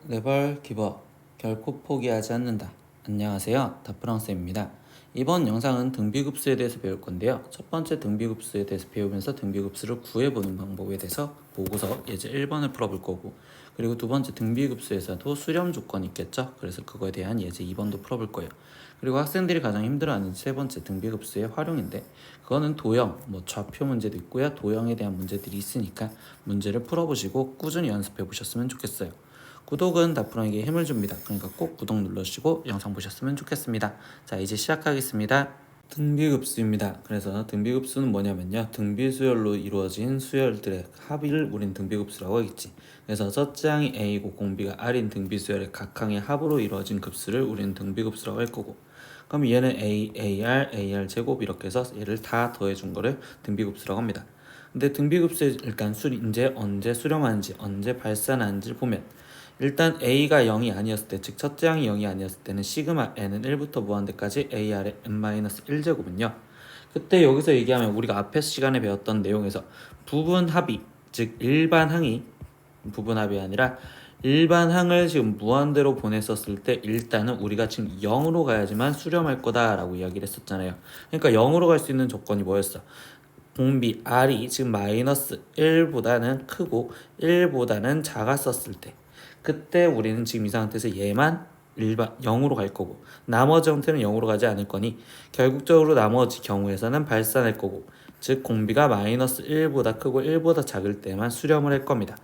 네벌 기버 결코 포기하지 않는다. 안녕하세요, 다프랑스입니다. 이번 영상은 등비급수에 대해서 배울 건데요. 첫 번째 등비급수에 대해서 배우면서 등비급수를 구해보는 방법에 대해서 보고서 예제 1번을 풀어볼 거고, 그리고 두 번째 등비급수에서도 수렴 조건이 있겠죠. 그래서 그거에 대한 예제 2번도 풀어볼 거예요. 그리고 학생들이 가장 힘들어하는 세 번째 등비급수의 활용인데, 그거는 도형, 좌표 문제도 있고요. 도형에 대한 문제들이 있으니까 문제를 풀어보시고 꾸준히 연습해 보셨으면 좋겠어요. 구독은 다프랑에게 힘을 줍니다. 그러니까 꼭 구독 눌러주시고 영상 보셨으면 좋겠습니다. 자, 이제 시작하겠습니다. 등비급수입니다. 그래서 등비급수는 뭐냐면요, 등비수열로 이루어진 수열들의 합의를 우린 등비급수라고 하겠지. 그래서 첫째 항이 A고 공비가 R인 등비수열의 각 항의 합으로 이루어진 급수를 우리는 등비급수라고 할 거고, 그럼 얘는 A, AR 제곱 이렇게 해서 얘를 다 더해준 거를 등비급수라고 합니다. 근데 등비급수의 일단 이제 언제 수렴하는지, 언제 발산하는지를 보면, 일단 A가 0이 아니었을 때, 즉 첫째 항이 0이 아니었을 때는 시그마 n은 1부터 무한대까지 AR의 n-1제곱은요, 그때 여기서 얘기하면 우리가 앞에 시간에 배웠던 내용에서 부분 합이, 즉 일반 항이, 부분 합이 아니라 일반 항을 지금 무한대로 보냈었을 때 일단은 우리가 지금 0으로 가야지만 수렴할 거다라고 이야기를 했었잖아요. 그러니까 0으로 갈 수 있는 조건이 뭐였어? 공비 R이 지금 마이너스 1보다는 크고 1보다는 작았었을 때, 그때 우리는 지금 이 상태에서 얘만 일반 0으로 갈 거고, 나머지 형태는 0으로 가지 않을 거니 결국적으로 나머지 경우에서는 발산할 거고, 즉 공비가 마이너스 1보다 크고 1보다 작을 때만 수렴을 할 겁니다.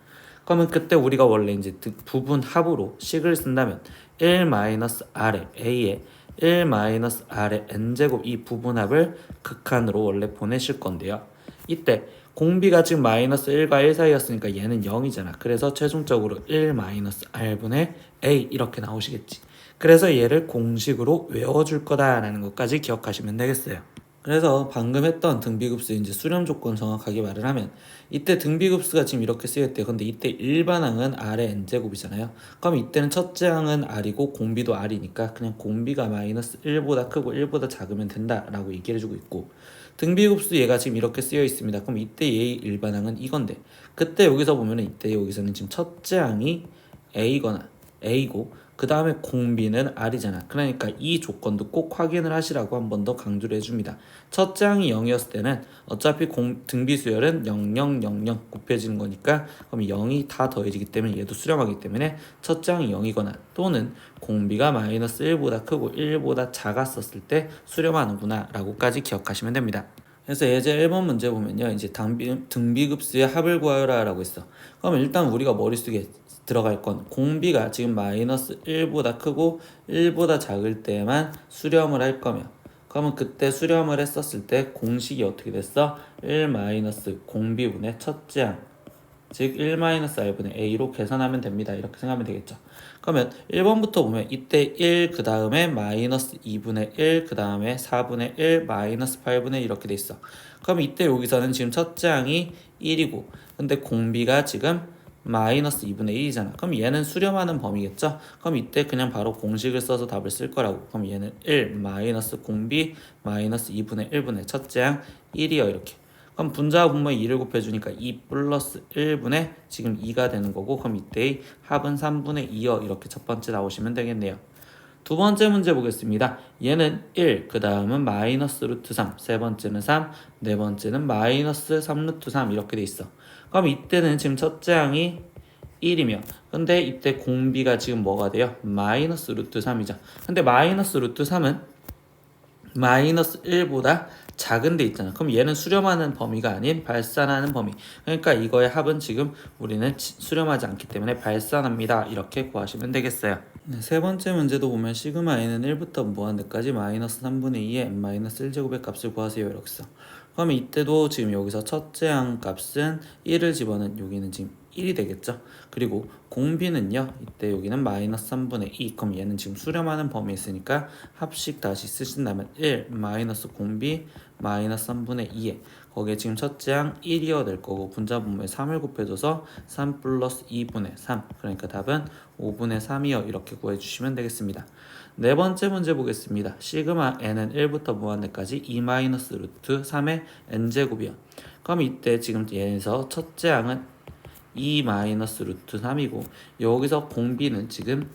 그러면 그때 우리가 원래 이제 부분 합으로 식을 쓴다면 1-r의 a에 1-r의 n제곱 이 부분합을 극한으로 원래 보내실 건데요. 이때 공비가 지금 마이너스 1과 1 사이였으니까 얘는 0이잖아. 그래서 최종적으로 1-r분의 a 이렇게 나오시겠지. 그래서 얘를 공식으로 외워줄 거다라는 것까지 기억하시면 되겠어요. 그래서 방금 했던 등비급수 이제 수렴 조건 정확하게 말을 하면, 이때 등비급수가 지금 이렇게 쓰였대요. 근데 이때 일반항은 R의 n제곱이잖아요. 그럼 이때는 첫째 항은 R이고 공비도 R이니까 그냥 공비가 마이너스 1보다 크고 1보다 작으면 된다라고 얘기를 해주고 있고, 등비급수 얘가 지금 이렇게 쓰여 있습니다. 그럼 이때 얘의 일반항은 이건데, 그때 여기서 보면은 이때 여기서는 지금 첫째 항이 A거나 A고 그 다음에 공비는 R이잖아. 그러니까 이 조건도 꼭 확인을 하시라고 한 번 더 강조를 해줍니다. 첫째 항이 0이었을 때는 어차피 등비수열은 0, 0, 0, 0 곱해지는 거니까, 그럼 0이 다 더해지기 때문에 얘도 수렴하기 때문에 첫째 항이 0이거나 또는 공비가 마이너스 1보다 크고 1보다 작았었을 때 수렴하는구나 라고까지 기억하시면 됩니다. 그래서 예제 1번 문제 보면요, 이제 등비급수의 합을 구하여라 라고 있어. 그럼 일단 우리가 머릿속에 들어갈 건 공비가 지금 마이너스 1보다 크고 1보다 작을 때만 수렴을 할 거면, 그러면 그때 수렴을 했었을 때 공식이 어떻게 됐어? 1 마이너스 공비분의 첫째 항, 즉 1-r분의 a로 계산하면 됩니다. 이렇게 생각하면 되겠죠. 그러면 1번부터 보면 이때 1 그 다음에 마이너스 2분의 1 그 다음에 4분의 1 마이너스 8분의 1 이렇게 돼 있어. 그럼 이때 여기서는 지금 첫째 항이 1이고 근데 공비가 지금 마이너스 2분의 1이잖아. 그럼 얘는 수렴하는 범위겠죠? 그럼 이때 그냥 바로 공식을 써서 답을 쓸 거라고. 그럼 얘는 1 마이너스 공비 마이너스 2분의 1분의 첫째 항 1이요 이렇게. 그럼 분자와 분모에 2를 곱해주니까 2 플러스 1분의 지금 2가 되는 거고, 그럼 이때의 합은 3분의 2여 이렇게 첫 번째 나오시면 되겠네요. 두 번째 문제 보겠습니다. 얘는 1, 그 다음은 마이너스 루트 3, 세 번째는 3, 네 번째는 마이너스 3 루트 3 이렇게 돼 있어. 그럼 이때는 지금 첫째 항이 1이며, 근데 이때 공비가 지금 뭐가 돼요? 마이너스 루트 3이죠. 근데 마이너스 루트 3은 마이너스 1보다 작은 데 있잖아. 그럼 얘는 수렴하는 범위가 아닌 발산하는 범위. 그러니까 이거의 합은 지금 우리는 수렴하지 않기 때문에 발산합니다. 이렇게 구하시면 되겠어요. 네, 세 번째 문제도 보면 시그마 n은 1부터 무한대까지 마이너스 3분의 2의 n-1제곱의 값을 구하세요. 이렇게 써. 그러면 이때도 지금 여기서 첫째 항 값은 1을 집어넣은 여기는 지금 1이 되겠죠. 그리고 공비는요, 이때 여기는 마이너스 3분의 2. 그럼 얘는 지금 수렴하는 범위에 있으니까 합식 다시 쓰신다면 1 마이너스 공비 마이너스 3분의 2에 거기에 지금 첫째 항 1이어 될 거고 분자 분모에 3을 곱해줘서 3 플러스 2분의 3, 그러니까 답은 5분의 3이요 이렇게 구해주시면 되겠습니다. 네 번째 문제 보겠습니다. 시그마 n은 1부터 무한대까지 2 마이너스 루트 3의 n제곱이요. 그럼 이때 지금 얘에서 첫째 항은 2 마이너스 루트 3이고 여기서 공비는 지금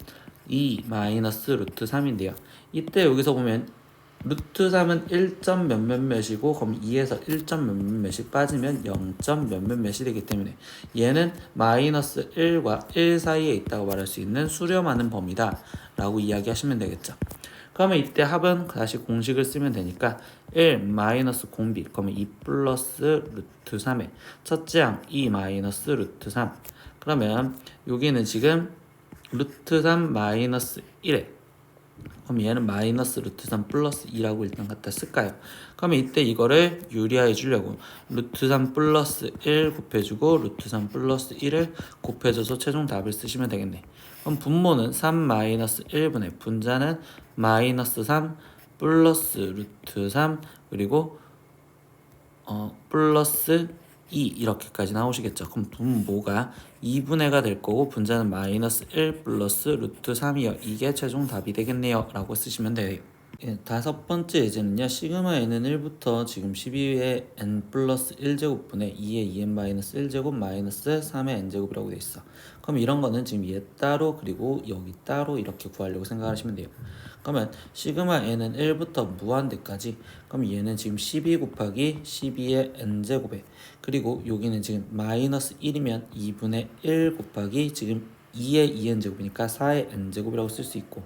2 마이너스 루트 3인데요. 이때 여기서 보면 루트 3은 1점 몇몇몇이고 그럼 2에서 1점 몇몇몇이 빠지면 0점 몇몇몇이 되기 때문에 얘는 마이너스 1과 1 사이에 있다고 말할 수 있는 수렴하는 범위다 라고 이야기하시면 되겠죠. 그러면 이때 합은 다시 공식을 쓰면 되니까 1 마이너스 공비 그러면 2 플러스 루트 3에 첫째 항 2 마이너스 루트 3 그러면 여기는 지금 루트 3 마이너스 1에 그럼 얘는 마이너스 루트 3 플러스 2라고 일단 갖다 쓸까요? 그러면 이때 이거를 유리화해 주려고 루트 3 플러스 1 곱해주고 루트 3 플러스 1을 곱해줘서 최종 답을 쓰시면 되겠네. 그럼 분모는 3 마이너스 1분의 분자는 마이너스 3 플러스 루트 3 그리고 플러스 2 이렇게까지 나오시겠죠. 그럼 분모가 2분의가 될 거고 분자는 마이너스 1 플러스 루트 3이요. 이게 최종 답이 되겠네요 라고 쓰시면 돼요. 예, 다섯 번째 예제는요. 시그마 n은 1부터 지금 12의 n 플러스 1제곱분의 2의 2n 마이너스 1제곱 마이너스 3의 n제곱이라고 돼 있어. 그럼 이런 거는 지금 얘 따로 그리고 여기 따로 이렇게 구하려고 생각하시면 돼요. 그러면 시그마 n은 1부터 무한대까지 그럼 얘는 지금 12 곱하기 12의 n제곱에 그리고 여기는 지금 마이너스 1이면 2분의 1 곱하기 지금 2의 2n제곱이니까 4의 n제곱이라고 쓸 수 있고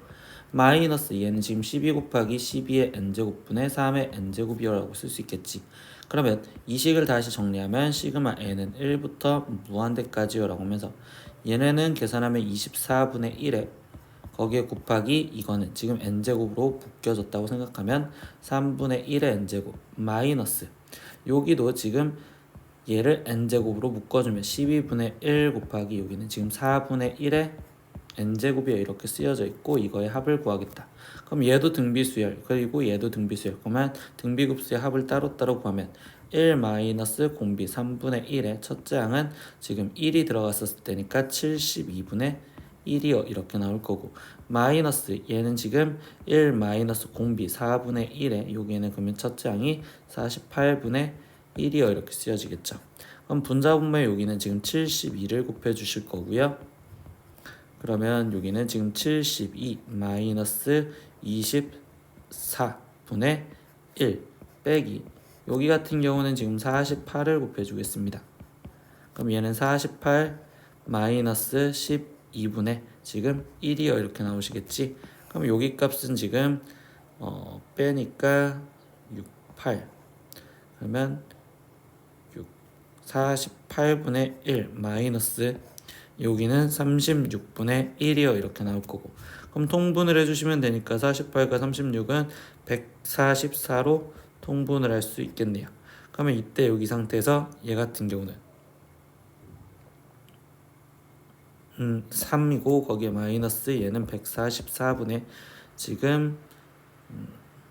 마이너스 얘는 지금 12 곱하기 12의 n제곱분의 3의 n제곱이라고 쓸 수 있겠지. 그러면 이 식을 다시 정리하면 시그마 n은 1부터 무한대까지요 라고 하면서 얘네는 계산하면 24분의 1에 거기에 곱하기 이거는 지금 n제곱으로 묶여졌다고 생각하면 3분의 1의 n제곱 마이너스 여기도 지금 얘를 n제곱으로 묶어주면 12분의 1 곱하기 여기는 지금 4분의 1의 n제곱이 이렇게 쓰여져 있고 이거의 합을 구하겠다. 그럼 얘도 등비수열 그리고 얘도 등비수열 그러면 등비급수의 합을 따로따로 구하면 1 마이너스 공비 3분의 1의 첫째 항은 지금 1이 들어갔었을 때니까 72분의 1이요 이렇게 나올 거고 마이너스 얘는 지금 1 마이너스 공비 4분의 1에 여기에는 그러면 첫째 항이 48분의 1이요 이렇게 쓰여지겠죠. 그럼 분자분모에 여기는 지금 72를 곱해 주실 거고요. 그러면 여기는 지금 72 마이너스 24분의 1 빼기 여기 같은 경우는 지금 48을 곱해 주겠습니다. 그럼 얘는 48 마이너스 12분의 지금 1이요 이렇게 나오시겠지. 그럼 여기 값은 지금 빼니까 68 그러면 48분의 1 마이너스 여기는 36분의 1이요 이렇게 나올 거고 그럼 통분을 해주시면 되니까 48과 36은 144로 통분을 할 수 있겠네요. 그러면 이때 여기 상태에서 얘 같은 경우는 3이고 거기에 마이너스 얘는 144분의 지금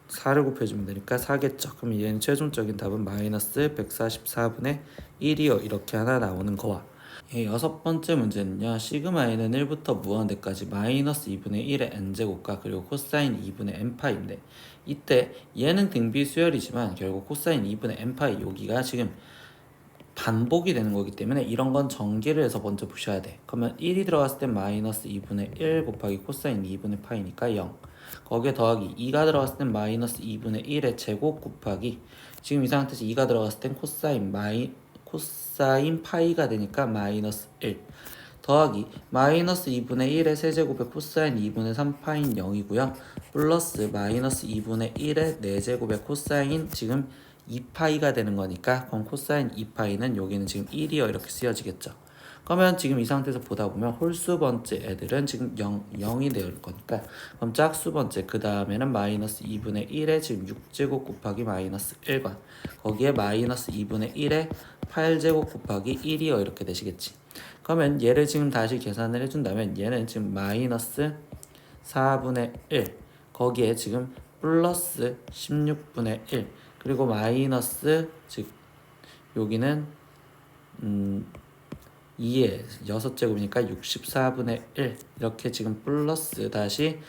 4를 곱해주면 되니까 4겠죠. 그럼 얘는 최종적인 답은 마이너스 144분의 1이요 이렇게 하나 나오는 거와 여섯 번째 문제는요. 시그마 n은 1부터 무한대까지 마이너스 2분의 1의 n제곱과 그리고 코사인 2분의 n파인데 이때 얘는 등비수열이지만 결국 코사인 2분의 n파이 여기가 지금 반복이 되는 거기 때문에 이런 건 전개를 해서 먼저 보셔야 돼. 그러면 1이 들어갔을 때 마이너스 2분의 1 곱하기 코사인 2분의 파이니까 0 거기에 더하기 2가 들어갔을 땐 마이너스 2분의 1의 제곱 곱하기 지금 이 상태에서 2가 들어갔을 땐 코사인 파이가 되니까 마이너스 1 더하기 마이너스 2분의 1의 세제곱에 코사인 2분의 3파인 0이고요. 플러스 마이너스 2분의 1의 4제곱에 코사인 지금 2파이가 되는 거니까 그럼 코사인 2파이는 여기는 지금 1이요 이렇게 쓰여지겠죠. 그러면 지금 이 상태에서 보다 보면 홀수 번째 애들은 지금 0이 되어 거니까 그럼 짝수 번째 그 다음에는 마이너스 2분의 1에 지금 6제곱 곱하기 마이너스 1과 거기에 마이너스 2분의 1에 8제곱 곱하기 1이요 이렇게 되시겠지. 그러면 얘를 지금 다시 계산을 해준다면 얘는 지금 마이너스 4분의 1 거기에 지금 플러스 16분의 1 그리고 마이너스 즉 여기는 2의 6제곱이니까 64분의 1 이렇게 지금 플러스 다시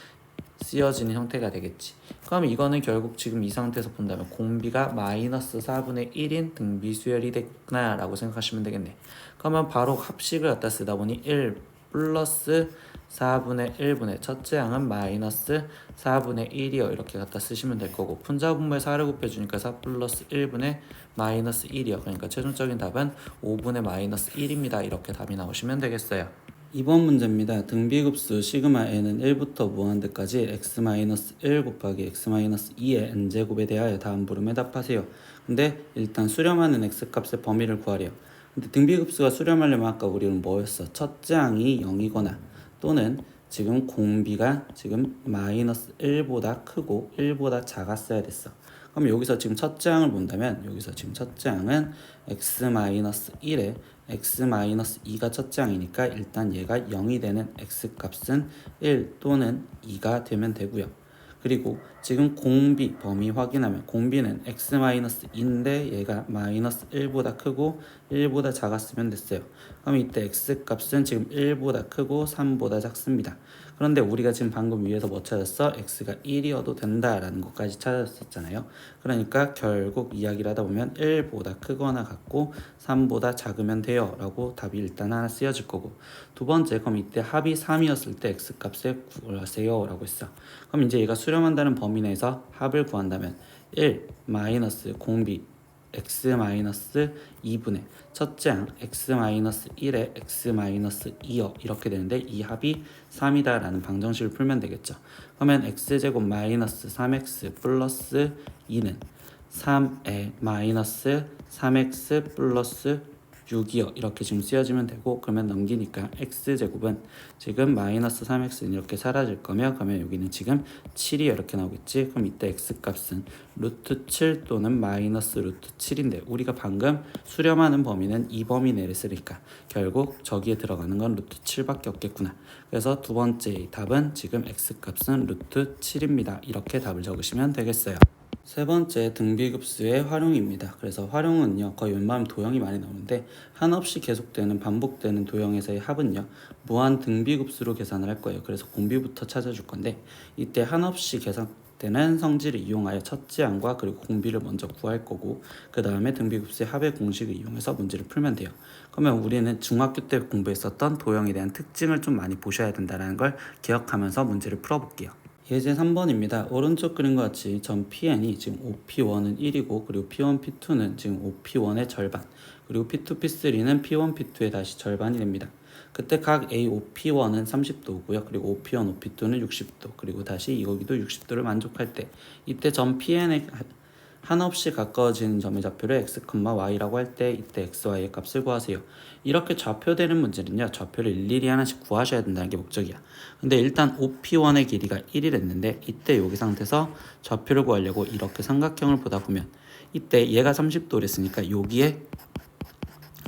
쓰여지는 형태가 되겠지. 그럼 이거는 결국 지금 이 상태에서 본다면 공비가 마이너스 4분의 1인 등비수열이 됐구나 라고 생각하시면 되겠네. 그러면 바로 합식을 갖다 쓰다 보니 1 플러스 4분의 1분의 첫째 항은 마이너스 4분의 1이요 이렇게 갖다 쓰시면 될 거고, 분자분모에 4를 곱해주니까 4 플러스 1분의 마이너스 1이요. 그러니까 최종적인 답은 5분의 마이너스 1입니다. 이렇게 답이 나오시면 되겠어요. 이번 문제입니다. 등비급수 시그마 n은 1부터 무한대까지 x-1 곱하기 x-2의 n제곱에 대하여 다음 부름에 답하세요. 근데 일단 수렴하는 x값의 범위를 구하래요. 근데 등비급수가 수렴하려면 아까 우리는 뭐였어? 첫째 항이 0이거나 또는 지금 공비가 지금 마이너스 1보다 크고 1보다 작았어야 됐어. 그럼 여기서 지금 첫째 항을 본다면 여기서 지금 첫째 항은 x-1에 x-2가 첫째 항이니까 일단 얘가 0이 되는 x값은 1 또는 2가 되면 되고요. 그리고 지금 공비 범위 확인하면 공비는 x-2인데 얘가 마이너스 1보다 크고 1보다 작았으면 됐어요. 그럼 이때 x값은 지금 1보다 크고 3보다 작습니다. 그런데 우리가 지금 방금 위에서 뭐 찾았어? x가 1이어도 된다라는 것까지 찾았었잖아요. 그러니까 결국 이야기를 하다 보면 1보다 크거나 같고 3보다 작으면 돼요 라고 답이 일단 하나 쓰여질 거고, 두 번째 그럼 이때 합이 3이었을 때 x값을 구하세요 라고 했어. 그럼 이제 얘가 수렴한다는 범위 내에서 합을 구한다면 1 마이너스 공비 x-2분의 첫째 항 x-1에 x-2요 이렇게 되는데 이 합이 3이다 라는 방정식을 풀면 되겠죠. 그러면 x제곱 마이너스 3x 플러스 2는 3에 마이너스 3x 플러스 6이요 이렇게 지금 쓰여지면 되고, 그러면 넘기니까 x제곱은 지금 마이너스 3x는 이렇게 사라질 거며, 그러면 여기는 지금 7이 이렇게 나오겠지. 그럼 이때 x값은 루트 7 또는 마이너스 루트 7인데 우리가 방금 수렴하는 범위는 이 범위 내를 쓰니까 결국 저기에 들어가는 건 루트 7밖에 없겠구나. 그래서 두 번째 답은 지금 x값은 루트 7입니다. 이렇게 답을 적으시면 되겠어요. 세 번째 등비급수의 활용입니다. 그래서 활용은요 거의 웬만하면 도형이 많이 나오는데 한없이 계속되는 반복되는 도형에서의 합은요 무한 등비급수로 계산을 할 거예요. 그래서 공비부터 찾아줄 건데 이때 한없이 계산되는 성질을 이용하여 첫째 항과 그리고 공비를 먼저 구할 거고, 그 다음에 등비급수의 합의 공식을 이용해서 문제를 풀면 돼요. 그러면 우리는 중학교 때 공부했었던 도형에 대한 특징을 좀 많이 보셔야 된다는 걸 기억하면서 문제를 풀어볼게요. 예제 3번입니다. 오른쪽 그림과 같이 점 Pn이 지금 OP1은 1이고 그리고 P1, P2는 지금 OP1의 절반, 그리고 P2, P3는 P1, P2의 다시 절반이 됩니다. 그때 각 A, OP1은 30도고요. 그리고 OP1, OP2는 60도, 그리고 다시 이거기도 60도를 만족할 때 이때 점 Pn의 한없이 가까워지는 점의 좌표를 x, y라고 할 때 이때 x, y의 값을 구하세요. 이렇게 좌표되는 문제는요 좌표를 일일이 하나씩 구하셔야 된다는 게 목적이야. 근데 일단 OP1의 길이가 1이랬는데 이때 여기 상태에서 좌표를 구하려고 이렇게 삼각형을 보다 보면 이때 얘가 30도랬으니까 여기에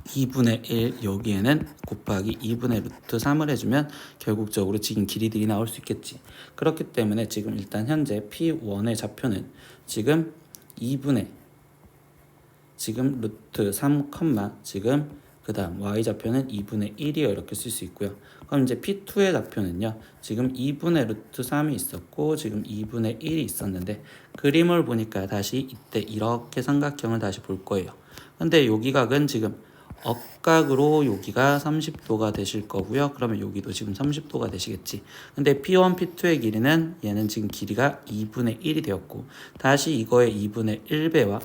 2분의 1 여기에는 곱하기 2분의 루트 3을 해주면 결국적으로 지금 길이들이 나올 수 있겠지. 그렇기 때문에 지금 일단 현재 P1의 좌표는 지금 2분의 지금 루트 3, 지금 그 다음 y좌표는 2분의 1이요 이렇게 쓸 수 있고요. 그럼 이제 P2의 좌표는요 지금 2분의 루트 3이 있었고 지금 2분의 1이 있었는데 그림을 보니까 다시 이때 이렇게 삼각형을 다시 볼 거예요. 근데 여기 각은 지금 억각으로 여기가 30도가 되실 거고요. 그러면 여기도 지금 30도가 되시겠지. 근데 P1, P2의 길이는 얘는 지금 길이가 2분의 1이 되었고 다시 이거의 2분의 1배와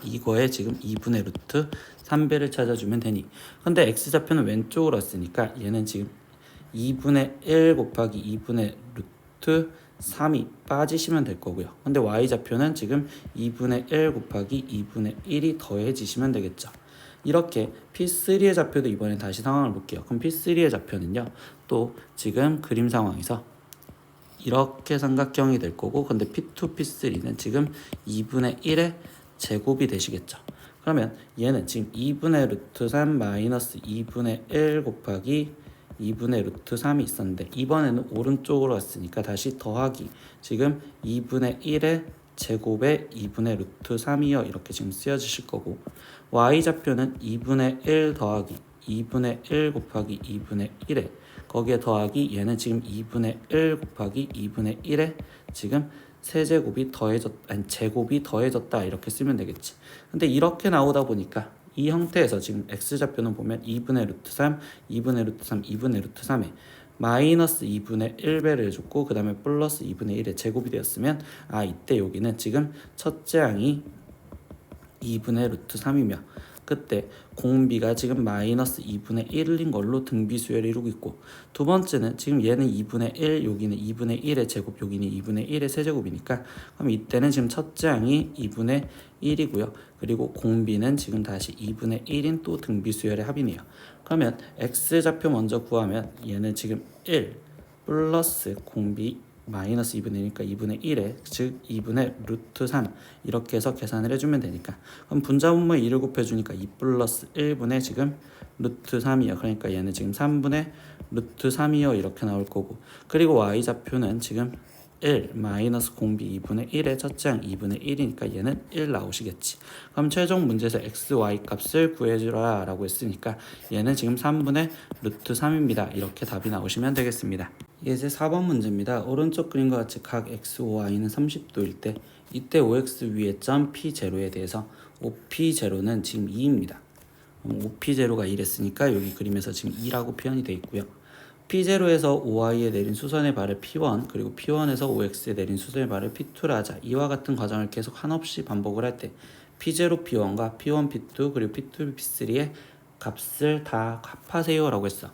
이거의 지금 2분의 루트 3배를 찾아주면 되니, 근데 x좌표는 왼쪽으로 왔으니까 얘는 지금 2분의 1 곱하기 2분의 루트 3이 빠지시면 될 거고요. 근데 y좌표는 지금 2분의 1 곱하기 2분의 1이 더해지시면 되겠죠. 이렇게 P3의 좌표도 이번에 다시 상황을 볼게요. 그럼 P3의 좌표는요 또 지금 그림 상황에서 이렇게 삼각형이 될 거고, 근데 P2, P3는 지금 2분의 1의 제곱이 되시겠죠. 그러면 얘는 지금 2분의 루트 3 마이너스 2분의 1 곱하기 2분의 루트 3이 있었는데 이번에는 오른쪽으로 왔으니까 다시 더하기 지금 2분의 1의 제곱에 2분의 루트 3이요 이렇게 지금 쓰여지실 거고, y좌표는 2분의 1 더하기 2분의 1 곱하기 2분의 1에 거기에 더하기 얘는 지금 2분의 1 곱하기 2분의 1에 지금 세제곱이 제곱이 더해졌다 이렇게 쓰면 되겠지. 근데 이렇게 나오다 보니까 이 형태에서 지금 x좌표는 보면 2분의 루트 3, 2분의 루트 3, 2분의 루트 3에 마이너스 2분의 1배를 해줬고 그 다음에 플러스 2분의 1의 제곱이 되었으면 이때 여기는 지금 첫째 항이 2분의 루트 3이며 그때 공비가 지금 마이너스 2분의 1인 걸로 등비수열을 이루고 있고 두 번째는 지금 얘는 2분의 1 여기는 2분의 1의 제곱 여기는 2분의 1의 세제곱이니까 그럼 이때는 지금 첫째 항이 2분의 1이고요. 그리고 공비는 지금 다시 2분의 1인 또 등비수열의 합이네요. 그러면 x좌표 먼저 구하면 얘는 지금 1 플러스 공비 마이너스 2분의 1이니까 2분의 1에 즉 2분의 루트 3 이렇게 해서 계산을 해주면 되니까 그럼 분자분모에 2를 곱해주니까 2 플러스 1분의 지금 루트 3이요. 그러니까 얘는 지금 3분의 루트 3이요 이렇게 나올 거고 그리고 y좌표는 지금 1 마이너스 공비 2분의 1의 첫째 항 2분의 1이니까 얘는 1 나오시겠지. 그럼 최종 문제에서 x, y 값을 구해주라 라고 했으니까 얘는 지금 3분의 루트 3입니다. 이렇게 답이 나오시면 되겠습니다. 이제 4번 문제입니다. 오른쪽 그림과 같이 각 x, y는 30도일 때 이때 OX 위에 점 P0에 대해서 OP0는 지금 2입니다. OP0가 이랬으니까 여기 그림에서 지금 2라고 표현이 되어 있고요. P0에서 OI에 내린 수선의 발을 P1 그리고 P1에서 OX에 내린 수선의 발을 P2라 하자. 이와 같은 과정을 계속 한없이 반복을 할 때 P0 P1과 P1 P2 그리고 P2 P3의 값을 다 합하세요 라고 했어.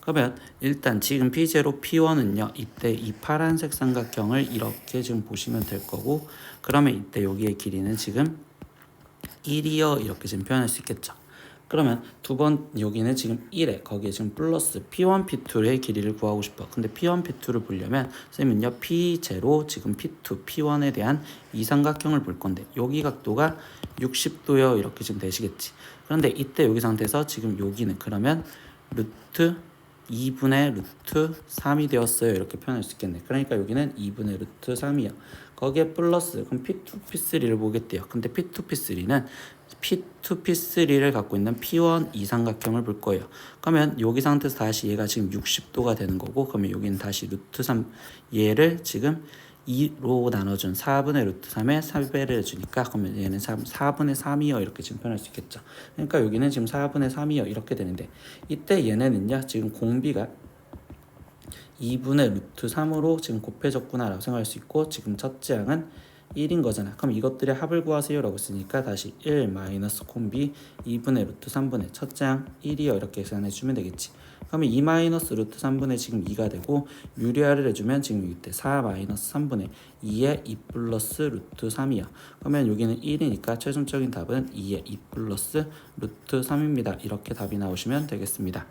그러면 일단 지금 P0 P1은요 이때 이 파란색 삼각형을 이렇게 지금 보시면 될 거고 그러면 이때 여기의 길이는 지금 1이요 이렇게 지금 표현할 수 있겠죠. 그러면 두 번 여기는 지금 1에 거기에 지금 플러스 P1, P2의 길이를 구하고 싶어. 근데 P1, P2를 보려면 선생님은요 P0, 지금 P2, P1에 대한 이 삼각형을 볼 건데 여기 각도가 60도요 이렇게 지금 되시겠지. 그런데 이때 여기 상태에서 지금 여기는 그러면 루트 2분의 루트 3이 되었어요 이렇게 표현할 수 있겠네. 그러니까 여기는 2분의 루트 3이요. 거기에 플러스 그럼 P2, P3를 보겠대요. 근데 P2, P3는 P2, P3를 갖고 있는 P1 이 삼각형을 볼 거예요. 그러면 여기 상태에서 다시 얘가 지금 60도가 되는 거고 그러면 여기는 다시 루트 3 얘를 지금 2로 나눠준 4분의 루트 3에 3배를 해주니까 그러면 얘는 4분의 3이요 이렇게 지금 표현할 수 있겠죠. 그러니까 여기는 지금 4분의 3이요 이렇게 되는데 이때 얘네는요 지금 공비가 2분의 루트 3으로 지금 곱해졌구나 라고 생각할 수 있고 지금 첫째 항은 1인 거잖아. 그럼 이것들의 합을 구하세요 라고 쓰니까 다시 1 마이너스 콤비 2분의 루트 3분의 첫째 항 1이요 이렇게 계산해 주면 되겠지. 그러면 2 마이너스 루트 3분의 지금 2가 되고 유리화를 해주면 지금 이때 4 마이너스 3분의 2에 2 플러스 루트 3이요. 그러면 여기는 1이니까 최종적인 답은 2에 2 플러스 루트 3입니다. 이렇게 답이 나오시면 되겠습니다.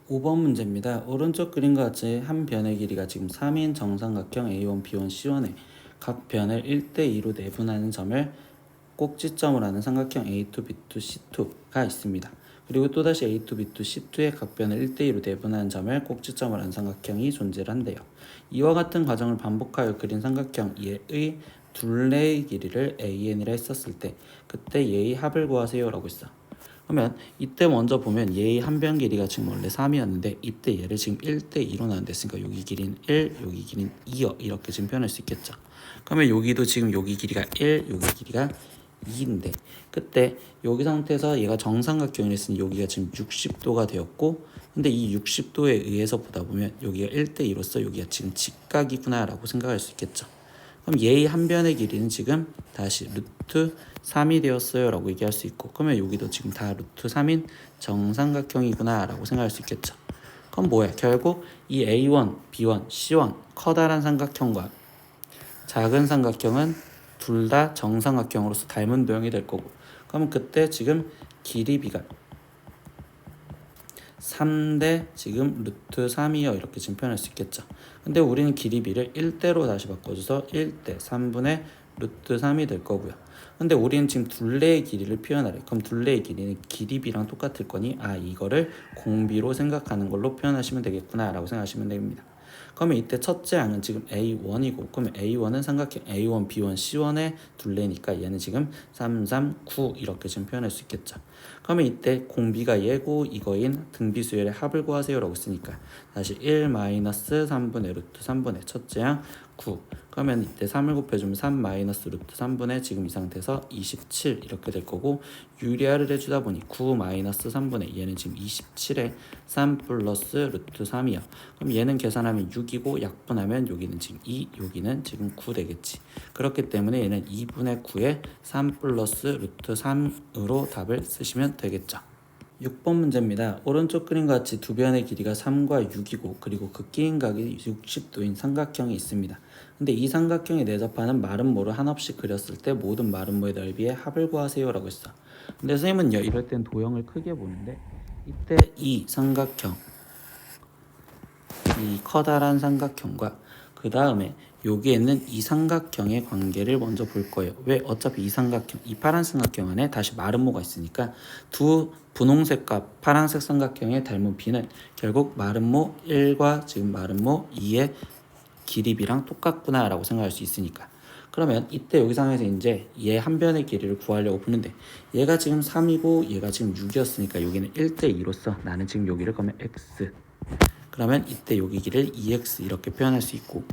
5번 문제입니다. 오른쪽 그림과 같이 한 변의 길이가 지금 3인 정삼각형 A1, B1, C1에 각 변을 1대2로 내분하는 점을 꼭지점으로 하는 삼각형 A2, B2, C2가 있습니다. 그리고 또다시 A2, B2, C2의 각 변을 1대2로 내분하는 점을 꼭지점으로 하는 삼각형이 존재를 한대요. 이와 같은 과정을 반복하여 그린 삼각형 얘의 둘레의 길이를 AN이라 했었을 때 그때 얘의 합을 구하세요 라고 했어. 그러면 이때 먼저 보면 얘의 한 변 길이가 지금 원래 3이었는데 이때 얘를 지금 1대2로 나눈댔으니까 여기 길이는 1, 여기 길이는 2요 이렇게 지금 표현할 수 있겠죠. 그러면 여기도 지금 여기 길이가 1, 여기 길이가 2인데 그때 여기 상태에서 얘가 정삼각형을 했으니 여기가 지금 60도가 되었고 근데 이 60도에 의해서 보다 보면 여기가 1대2로서 여기가 지금 직각이구나 라고 생각할 수 있겠죠. 그럼 얘의 한 변의 길이는 지금 다시 루트 3이 되었어요 라고 얘기할 수 있고 그러면 여기도 지금 다 루트 3인 정삼각형이구나 라고 생각할 수 있겠죠. 그럼 뭐야? 결국 이 A1, B1, C1 커다란 삼각형과 작은 삼각형은 둘 다 정삼각형으로서 닮은 도형이 될 거고 그러면 그때 지금 길이비가 3대 지금 루트 3이요 이렇게 지금 표현할 수 있겠죠. 근데 우리는 길이비를 1대로 다시 바꿔줘서 1대 3분의 루트 3이 될 거고요. 근데 우리는 지금 둘레의 길이를 표현하래. 그럼 둘레의 길이는 길이비랑 똑같을 거니 이거를 공비로 생각하는 걸로 표현하시면 되겠구나 라고 생각하시면 됩니다. 그러면 이때 첫째 항은 지금 A1이고 그러면 A1은 삼각형 A1, B1, C1의 둘레니까 얘는 지금 3, 3, 9 이렇게 지금 표현할 수 있겠죠. 그러면 이때 공비가 예고 이거인 등비수열의 합을 구하세요 라고 쓰니까 다시 1 마이너스 3분의 루트 3분의 첫째 양 9. 그러면 이때 3을 곱해주면 3 마이너스 루트 3분의 지금 이 상태에서 27 이렇게 될 거고, 유리화를 해주다 보니 9 마이너스 3분의 얘는 지금 27에 3 플러스 루트 3이야. 그럼 얘는 계산하면 6이고 약분하면 여기는 지금 2, 여기는 지금 9 되겠지. 그렇기 때문에 얘는 2분의 9에 3 플러스 루트 3으로 답을 쓰시면 되겠죠. 6번 문제입니다. 오른쪽 그림과 같이 두 변의 길이가 3과 6이고 그리고 그 끼인 각이 60도인 삼각형이 있습니다. 근데 이 삼각형에 내접하는 마름모를 한없이 그렸을 때 모든 마름모의 넓이의 합을 구하세요 라고 했어. 근데 선생님은요, 이럴 땐 도형을 크게 보는데 이때 이 삼각형, 이 커다란 삼각형과 그 다음에 여기에는 이 삼각형의 관계를 먼저 볼 거예요. 왜? 어차피 이 삼각형, 이 파란 삼각형 안에 다시 마름모가 있으니까 두 분홍색과 파란색 삼각형의 닮은 비는 결국 마름모 1과 지금 마름모 2의 길이비랑 똑같구나 라고 생각할 수 있으니까. 그러면 이때 여기 상황에서 이제 얘 한 변의 길이를 구하려고 보는데 얘가 지금 3이고 얘가 지금 6이었으니까 여기는 1대2로서 나는 지금 여기를 그러면 x, 그러면 이때 여기 길이를 2x 이렇게 표현할 수 있고,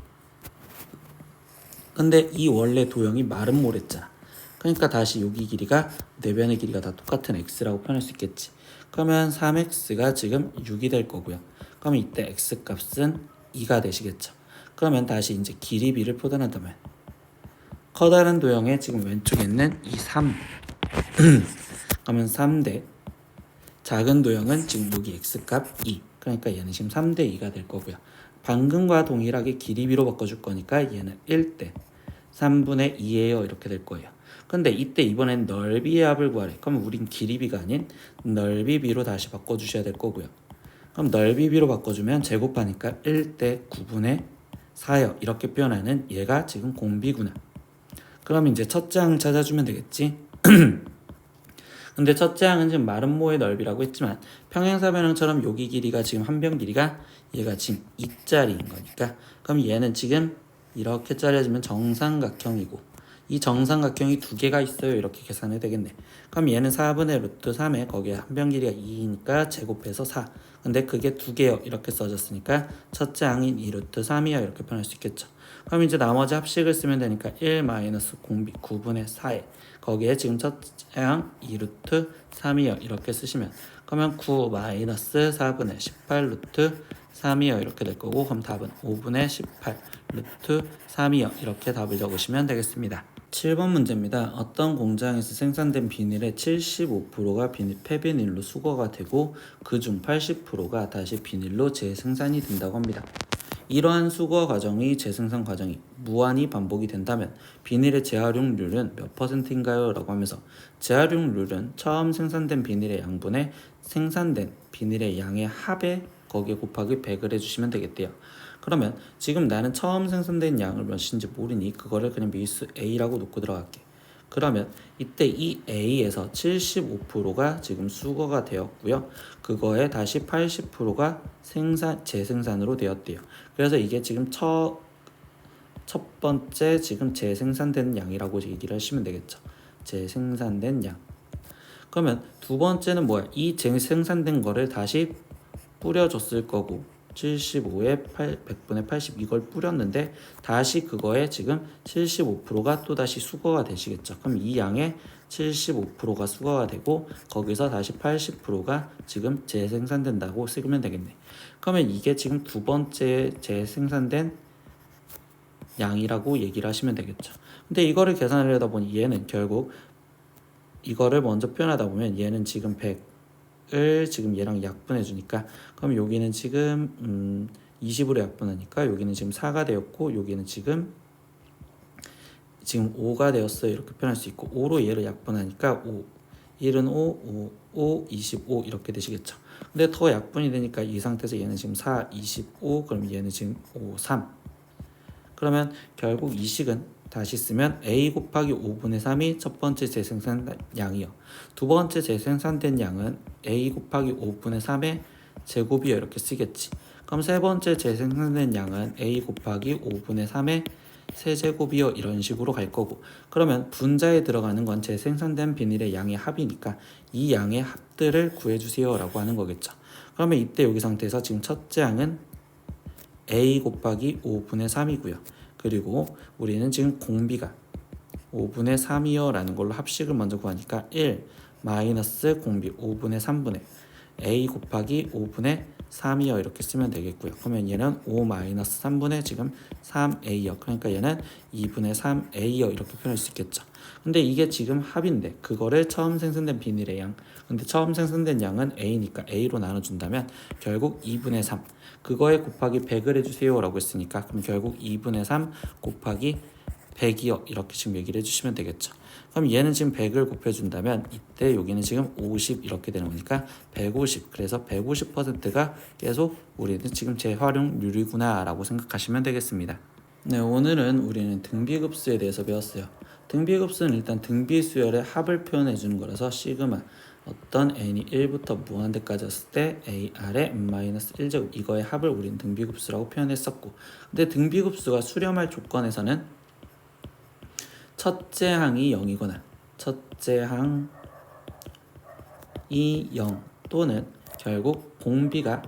근데 이 원래 도형이 마름모랬잖아. 그러니까 다시 여기 길이가 네 변의 길이가 다 똑같은 x라고 표현할 수 있겠지. 그러면 3x가 지금 6이 될 거고요. 그러면 이때 x 값은 2가 되시겠죠. 그러면 다시 이제 길이비를 표현한다면 커다란 도형의 지금 왼쪽에 있는 이 3 그러면 3대 작은 도형은 지금 여기 x값 2, 그러니까 얘는 지금 3대 2가 될 거고요. 방금과 동일하게 길이비로 바꿔줄 거니까 얘는 1대 3분의 2예요 이렇게 될 거예요. 근데 이때 이번엔 넓이의 합을 구하래. 그럼 우린 길이비가 아닌 넓이비로 다시 바꿔주셔야 될 거고요. 그럼 넓이비로 바꿔주면 제곱하니까 1대 9분의 4요 이렇게 표현하는 얘가 지금 공비구나. 그럼 이제 첫째 항을 찾아주면 되겠지. 근데 첫째 항은 지금 마름모의 넓이라고 했지만 평행사변형처럼 여기 길이가 지금 한 변 길이가 얘가 지금 2짜리인 거니까, 그럼 얘는 지금 이렇게 잘려지면 정삼각형이고 이 정삼각형이 두 개가 있어요 이렇게 계산해야 되겠네. 그럼 얘는 4분의 루트 3에 거기에 한 변 길이가 2니까 제곱해서 4. 근데 그게 두 개요 이렇게 써졌으니까 첫째 항인 2 루트 3이요 이렇게 표현할 수 있겠죠. 그럼 이제 나머지 합식을 쓰면 되니까 1 마이너스 공비 9분의 4에 거기에 지금 첫째 항 2 루트 3이요 이렇게 쓰시면, 그러면 9 마이너스 4분의 18 루트 3이요 이렇게 될 거고, 그럼 답은 5분의 18 루트 3이요 이렇게 답을 적으시면 되겠습니다. 7번 문제입니다. 어떤 공장에서 생산된 비닐의 75%가 폐비닐로 수거가 되고 그중 80%가 다시 비닐로 재생산이 된다고 합니다. 이러한 수거 과정의 재생산 과정이 무한히 반복이 된다면 비닐의 재활용률은 몇 %인가요? 라고 하면서 재활용률은 처음 생산된 비닐의 양분에 생산된 비닐의 양의 합에 거기에 곱하기 100을 해주시면 되겠대요. 그러면 지금 나는 처음 생산된 양을 몇인지 모르니 그거를 그냥 밀수 A라고 놓고 들어갈게. 그러면 이때 이 A에서 75%가 지금 수거가 되었고요. 그거에 다시 80%가 재생산으로 되었대요. 그래서 이게 지금 첫 번째 지금 재생산된 양이라고 얘기를 하시면 되겠죠. 재생산된 양. 그러면 두 번째는 뭐야? 이 재생산된 거를 다시 뿌려줬을 거고 75에 100분의 80 이걸 뿌렸는데 다시 그거에 지금 75%가 또 다시 수거가 되시겠죠. 그럼 이 양의 75%가 수거가 되고 거기서 다시 80%가 지금 재생산된다고 쓰면 되겠네. 그러면 이게 지금 두 번째 재생산된 양이라고 얘기를 하시면 되겠죠. 근데 이거를 계산하려다 보니 얘는 결국 이거를 먼저 표현하다 보면 얘는 지금 100을 지금 얘랑 약분해 주니까, 그럼 여기는 지금 20으로 약분하니까 여기는 지금 4가 되었고 여기는 지금 5가 되었어요 이렇게 표현할 수 있고, 5로 얘를 약분하니까 5, 1은 5, 5, 25 이렇게 되시겠죠. 근데 더 약분이 되니까 이 상태에서 얘는 지금 4, 25, 그럼 얘는 지금 5, 3. 그러면 결국 이 식은 다시 쓰면 A 곱하기 5분의 3이 첫 번째 재생산 양이요. 두 번째 재생산된 양은 A 곱하기 5분의 3의 제곱이요 이렇게 쓰겠지. 그럼 세 번째 재생산된 양은 A 곱하기 5분의 3의 세제곱이요 이런 식으로 갈 거고, 그러면 분자에 들어가는 건 재생산된 비닐의 양의 합이니까 이 양의 합들을 구해주세요 라고 하는 거겠죠. 그러면 이때 여기 상태에서 지금 첫째 항은 a 곱하기 5분의 3이고요. 그리고 우리는 지금 공비가 5분의 3이요 라는 걸로 합식을 먼저 구하니까 1 마이너스 공비 5분의 3분의 a 곱하기 5분의 3이요 이렇게 쓰면 되겠고요. 그러면 얘는 5 마이너스 3분의 지금 3a요. 그러니까 얘는 2분의 3a요 이렇게 표현할 수 있겠죠. 근데 이게 지금 합인데 그거를 처음 생성된 비닐의 양, 근데 처음 생성된 양은 a니까 a로 나눠준다면 결국 2분의 3 그거에 곱하기 100을 해주세요 라고 했으니까 그럼 결국 2분의 3 곱하기 100이요 이렇게 지금 얘기를 해주시면 되겠죠. 그럼 얘는 지금 100을 곱해준다면 이때 여기는 지금 50 이렇게 되는 거니까 150, 그래서 150%가 계속 우리는 지금 재활용률이구나 라고 생각하시면 되겠습니다. 네, 오늘은 우리는 등비급수에 대해서 배웠어요. 등비급수는 일단 등비수열의 합을 표현해 주는 거라서 시그마 어떤 n이 1부터 무한대까지였을 때 a 아래 n-1제곱 이거의 합을 우리는 등비급수라고 표현했었고, 근데 등비급수가 수렴할 조건에서는 첫째 항이 0이거나 첫째 항이 0 또는 결국 공비가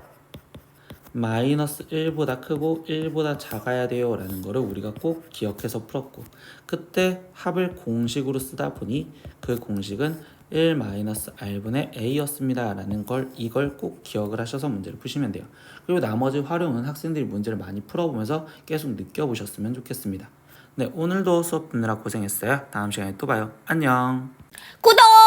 마이너스 1보다 크고 1보다 작아야 돼요 라는 거를 우리가 꼭 기억해서 풀었고, 그때 합을 공식으로 쓰다 보니 그 공식은 1 마이너스 r분의 a였습니다 라는 걸 이걸 꼭 기억을 하셔서 문제를 푸시면 돼요. 그리고 나머지 활용은 학생들이 문제를 많이 풀어보면서 계속 느껴보셨으면 좋겠습니다. 네, 오늘도 수업 듣느라 고생했어요. 다음 시간에 또 봐요. 안녕. 구독!